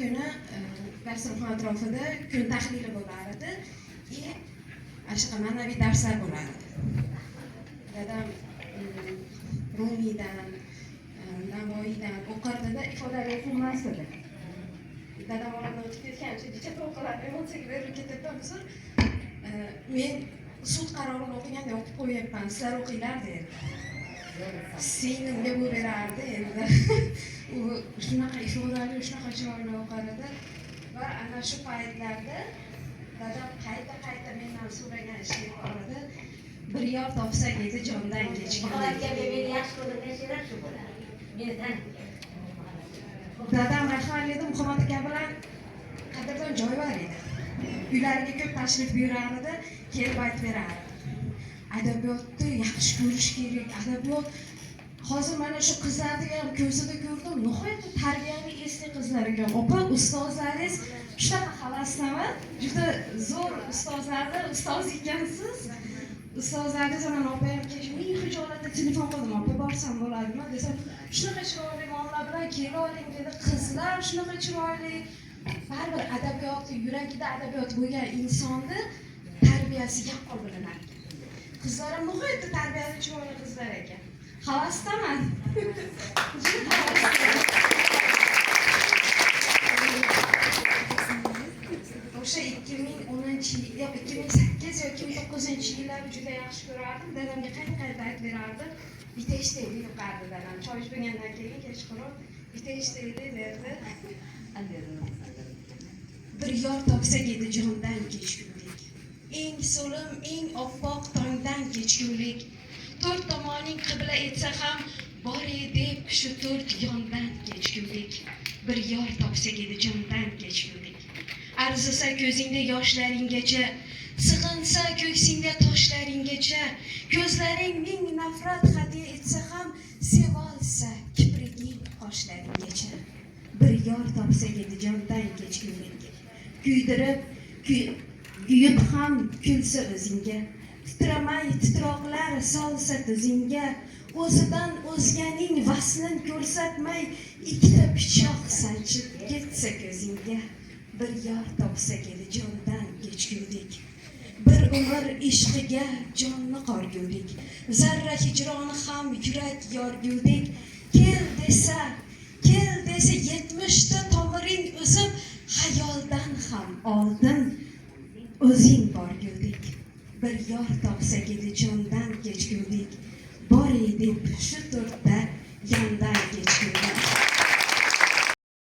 kuni dasturxon atrofida kun tahlili bo'lar edi. Shunaqa ma'naviy darslar bo'lardi. Dadam Rumiydan, Navoiydan o'qirdi-da, ifodali o'qimas edi. Dadam olamdan o'tib ketgancha kecha to'qqilar emotsiyaga berilib ketadidan so'ng men sud qarorini o'qiganda o'qib qo'yyapman, sizlar o'qinglar dedi. Singlimga bu berardi endi. U shunaqa ifodali, shunaqa chiroyli o'qirdi va ana shu paytlarda dadam qayta mendan so'ragan ishni boradi. Bir yor topsak edi jondan kechgan. Meni yaxshi ko'rgan she'rlar shu bo'ladi. Mendan. Dadam rahbarli edi, Muhammad aka bilan qadrdon joy bor edi. Uylariga ko'p tashrif buyurardi, kelib aytib berardi. Adabiyotni yaxshi ko'rish kerak. Adabiyot hozir mana shu qizlarni ham ko'zida ko'rdim. Nihoyatda tarbiyali esli qizlar ekan. Opa, ustozlaringiz shunaqa havasdaman. Juda zo'r ustozlarni ustoz ekansiz. Ustozlaringiz mana opam kelib, "Men hijolatda telefon qildim, opa borsam bo'ladimi?" desam, "Shunaqa chiroyli muomala bilan kela oling" dedi. Qizlar shunaqa chiroyli. Baribir adabiyotni, yuragida adabiyot bo'lgan insonni tarbiyasi yaqqol bilinar ekan. Qizlar ham nihoyatda tarbiyali chiroyli qizlar ekan. Havasdaman. O'sha 2010-yil, 2008 yoki 2009-yillarda juda yaxshi ko'rardim. Dadamga qayta aytib berardim. Bitta ishtaydi deb qardi dadam. Choy ichgandan keyin kechqurun bitta ishtaydi derdi. Bir yor topsak edi jondan kechgulik. Eng so'lim, eng oppoq tongdan kechgulik. To'rt tomoning qibla etsa ham bor edi shu to'rt yondan kechgulik. Bir yor topsak edi jondan kechgulik. Arzisa ko'zingda yoshlaringgacha, sig'insa ko'ksingda toshlaringgacha, ko'zlaring ming nafrat hadya etsa ham sevolsa kipriging qoshlaringgacha. Bir yor topsak edi jondan kechgulik. Kuydirib, kuyib ham kulsa o'zingga, titramay titroqlar solsa tizingga, o'zidan o'zganing vaslin ko'rsatmay ikkita pichoq sanchib ketsa ko'zingga. Bir yor topsak edi jondan kechgulik. Bir umr ishqiga jonni qorgulik. Zarra hijroni ham yurak yorgulik. Kel desa 70 ta tomiring o'zib, xayoldan ham oldin o'zing borgulik. Bir yor topsak edi jondan kechgulik. Bor edi shu to'rtta yondan kechgulik.